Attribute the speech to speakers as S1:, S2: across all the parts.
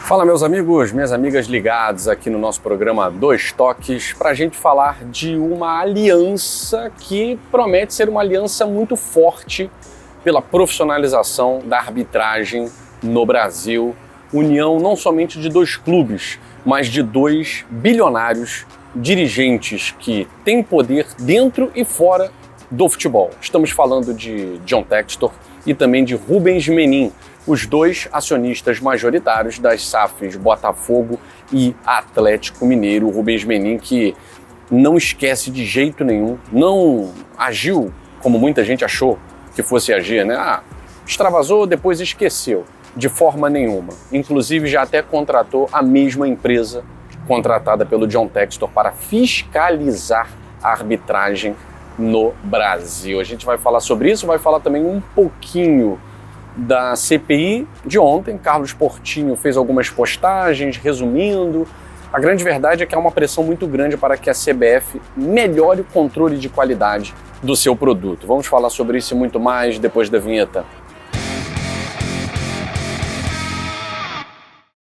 S1: Fala, meus amigos, minhas amigas ligados aqui no nosso programa Dois Toques, para a gente falar de uma aliança que promete ser uma aliança muito forte pela profissionalização da arbitragem no Brasil. União não somente de dois clubes, mas de dois bilionários dirigentes que têm poder dentro e fora do futebol. Estamos falando de John Textor e também de Rubens Menin, os dois acionistas majoritários das SAFs Botafogo e Atlético Mineiro. O Rubens Menin, que não esquece de jeito nenhum, não agiu como muita gente achou que fosse agir, né? Extravasou, depois esqueceu, de forma nenhuma. Inclusive já até contratou a mesma empresa contratada pelo John Textor para fiscalizar a arbitragem no Brasil. A gente vai falar sobre isso, vai falar também um pouquinho da CPI de ontem. Carlos Portinho fez algumas postagens resumindo. A grande verdade é que há uma pressão muito grande para que a CBF melhore o controle de qualidade do seu produto. Vamos falar sobre isso e muito mais depois da vinheta.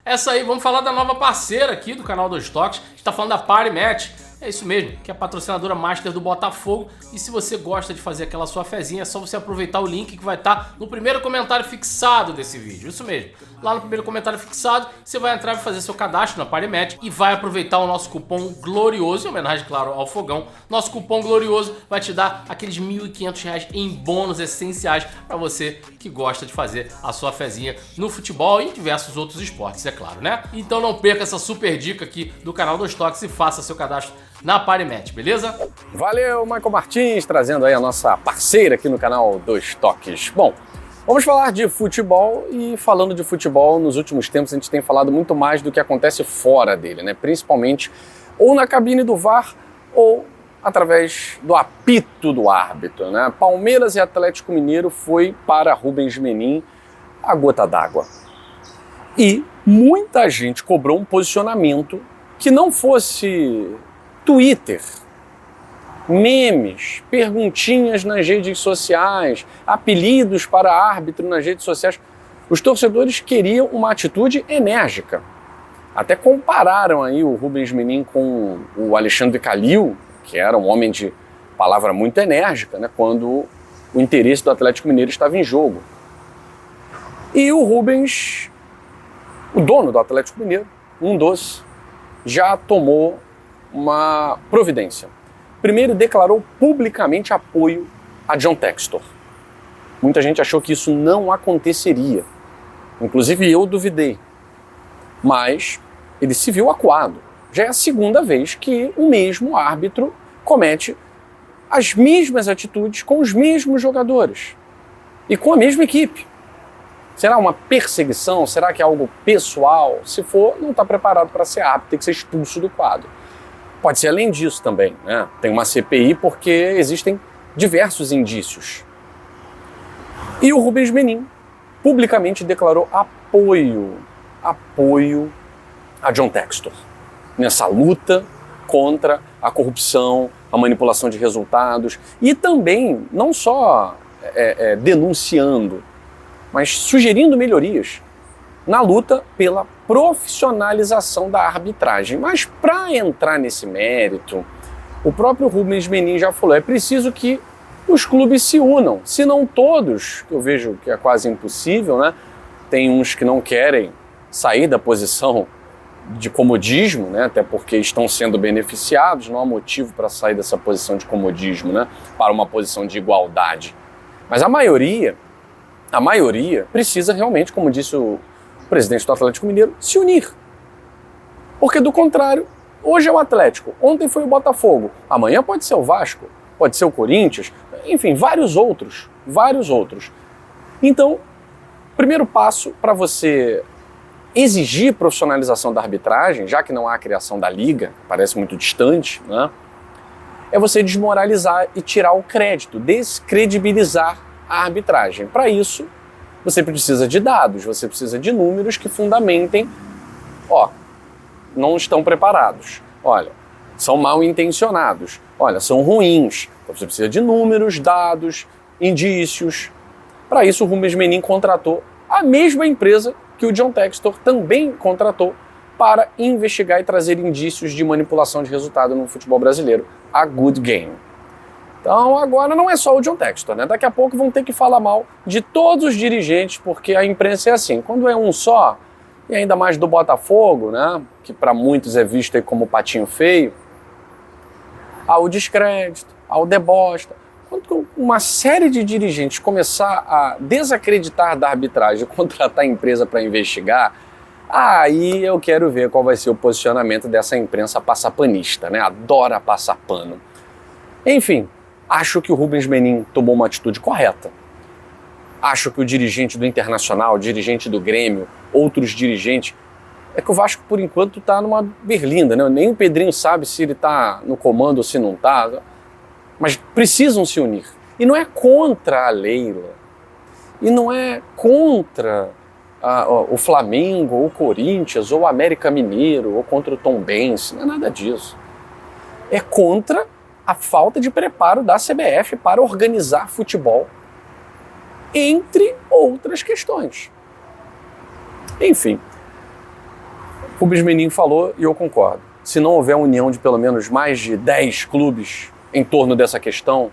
S2: Essa aí, vamos falar da nova parceira aqui do canal Dois Toques. A gente tá falando da Party Match. É isso mesmo, que é a patrocinadora master do Botafogo. E se você gosta de fazer aquela sua fezinha, é só você aproveitar o link que vai estar no primeiro comentário fixado desse vídeo. Isso mesmo. Lá no primeiro comentário fixado, você vai entrar e fazer seu cadastro na Party Match e vai aproveitar o nosso cupom glorioso, em homenagem, claro, ao Fogão. Nosso cupom glorioso vai te dar aqueles R$ 1.500 em bônus essenciais para você que gosta de fazer a sua fezinha no futebol e em diversos outros esportes, é claro, né? Então não perca essa super dica aqui do canal Dois Toques e faça seu cadastro na Party Match, beleza?
S1: Valeu, Michael Martins, trazendo aí a nossa parceira aqui no canal Dois Toques. Bom, vamos falar de futebol e falando de futebol, nos últimos tempos a gente tem falado muito mais do que acontece fora dele, né? Principalmente ou na cabine do VAR ou através do apito do árbitro, né? Palmeiras e Atlético Mineiro foi para Rubens Menin a gota d'água. E muita gente cobrou um posicionamento que não fosse Twitter, memes, perguntinhas nas redes sociais, apelidos para árbitro nas redes sociais. Os torcedores queriam uma atitude enérgica. Até compararam aí o Rubens Menin com o Alexandre Calil, que era um homem de palavra muito enérgica, né, quando o interesse do Atlético Mineiro estava em jogo. E o Rubens, o dono do Atlético Mineiro, um dos, já tomou uma providência. Primeiro, declarou publicamente apoio a John Textor. Muita gente achou que isso não aconteceria. Inclusive eu duvidei. Mas ele se viu acuado. Já é a segunda vez que o mesmo árbitro comete as mesmas atitudes com os mesmos jogadores e com a mesma equipe. Será uma perseguição? Será que é algo pessoal? Se for, não está preparado para ser árbitro, tem que ser expulso do quadro. Pode ser além disso também, né? Tem uma CPI porque existem diversos indícios. E o Rubens Menin publicamente declarou apoio a John Textor nessa luta contra a corrupção, a manipulação de resultados e também não só denunciando, mas sugerindo melhorias na luta pela profissionalização da arbitragem. Mas para entrar nesse mérito, o próprio Rubens Menin já falou, é preciso que os clubes se unam, se não todos, que eu vejo que é quase impossível, né? Tem uns que não querem sair da posição de comodismo, né? Até porque estão sendo beneficiados, não há motivo para sair dessa posição de comodismo, né? Para uma posição de igualdade. Mas a maioria precisa realmente, como disse o presidente do Atlético Mineiro, se unir. Porque do contrário, hoje é o Atlético, ontem foi o Botafogo, amanhã pode ser o Vasco, pode ser o Corinthians, enfim, vários outros. Então, primeiro passo para você exigir profissionalização da arbitragem, já que não há a criação da liga, parece muito distante, né? É você desmoralizar e tirar o crédito, descredibilizar a arbitragem. Para isso, você precisa de dados, você precisa de números que fundamentem, não estão preparados, olha, são mal intencionados, olha, são ruins. Então você precisa de números, dados, indícios. Para isso, o Rubens Menin contratou a mesma empresa que o John Textor também contratou para investigar e trazer indícios de manipulação de resultado no futebol brasileiro, a Good Game. Então agora não é só o John Textor, né? Daqui a pouco vão ter que falar mal de todos os dirigentes, porque a imprensa é assim, quando é um só, e ainda mais do Botafogo, né? Que para muitos é visto aí como patinho feio, há o descrédito, há o deboche. Quando uma série de dirigentes começar a desacreditar da arbitragem, contratar a empresa para investigar, aí eu quero ver qual vai ser o posicionamento dessa imprensa passapanista, né? Adora passar pano. Enfim, acho que o Rubens Menin tomou uma atitude correta. Acho que o dirigente do Internacional, o dirigente do Grêmio, outros dirigentes... É que o Vasco, por enquanto, está numa berlinda, né? Nem o Pedrinho sabe se ele está no comando ou se não está. Mas precisam se unir. E não é contra a Leila. E não é contra o Flamengo, ou o Corinthians, ou o América Mineiro, ou contra o Tombense. Não é nada disso. É contra a falta de preparo da CBF para organizar futebol, entre outras questões. Enfim, Rubens Menin falou e eu concordo. Se não houver união de pelo menos mais de 10 clubes em torno dessa questão,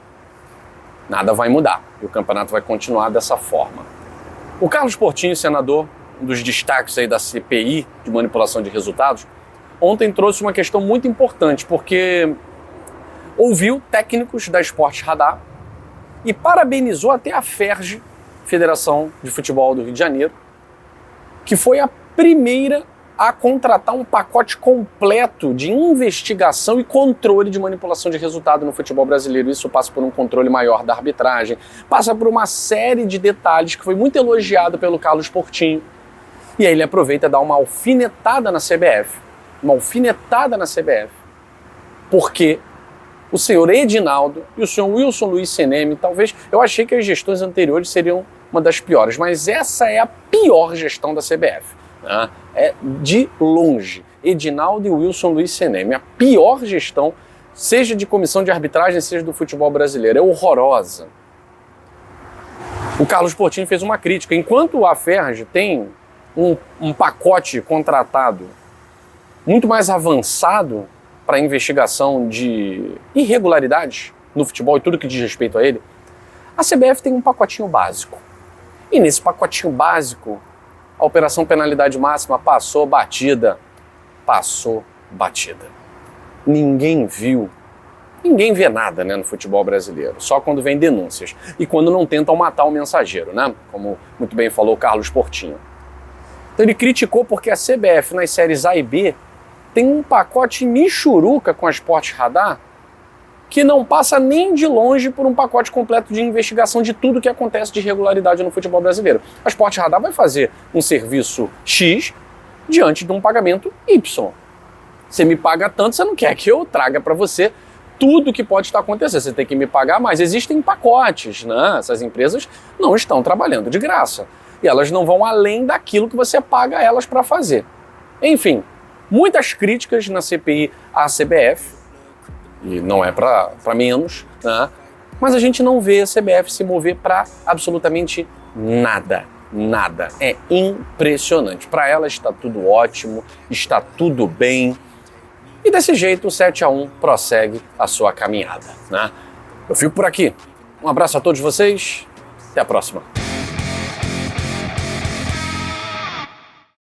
S1: nada vai mudar e o campeonato vai continuar dessa forma. O Carlos Portinho, senador, um dos destaques aí da CPI de manipulação de resultados, ontem trouxe uma questão muito importante, porque ouviu técnicos da Esporte Radar e parabenizou até a FERJ, Federação de Futebol do Rio de Janeiro, que foi a primeira a contratar um pacote completo de investigação e controle de manipulação de resultado no futebol brasileiro. Isso passa por um controle maior da arbitragem, passa por uma série de detalhes que foi muito elogiado pelo Carlos Portinho. E aí ele aproveita e dá uma alfinetada na CBF. Uma alfinetada na CBF. Porque o senhor Edinaldo e o senhor Wilson Luiz Seneme, talvez, eu achei que as gestões anteriores seriam uma das piores, mas essa é a pior gestão da CBF. Né? É de longe, Edinaldo e Wilson Luiz Seneme, a pior gestão, seja de comissão de arbitragem, seja do futebol brasileiro, é horrorosa. O Carlos Portinho fez uma crítica, enquanto a FERJ tem um pacote contratado muito mais avançado para a investigação de irregularidades no futebol e tudo que diz respeito a ele, a CBF tem um pacotinho básico. E nesse pacotinho básico, a Operação Penalidade Máxima passou batida. Passou batida. Ninguém viu. Ninguém vê nada, né, no futebol brasileiro. Só quando vem denúncias. E quando não tentam matar o mensageiro, né? Como muito bem falou o Carlos Portinho. Então ele criticou porque a CBF nas séries A e B tem um pacote michuruca com a Esporte Radar que não passa nem de longe por um pacote completo de investigação de tudo que acontece de irregularidade no futebol brasileiro. A Esporte Radar vai fazer um serviço X diante de um pagamento Y. Você me paga tanto, você não quer que eu traga para você tudo que pode estar acontecendo. Você tem que me pagar mais. Existem pacotes, né? Essas empresas não estão trabalhando de graça. E elas não vão além daquilo que você paga elas para fazer. Enfim, muitas críticas na CPI à CBF, e não é para menos, né? Mas a gente não vê a CBF se mover para absolutamente nada. Nada. É impressionante. Para ela está tudo ótimo, está tudo bem. E desse jeito o 7-1 prossegue a sua caminhada, né? Eu fico por aqui. Um abraço a todos vocês. Até a próxima.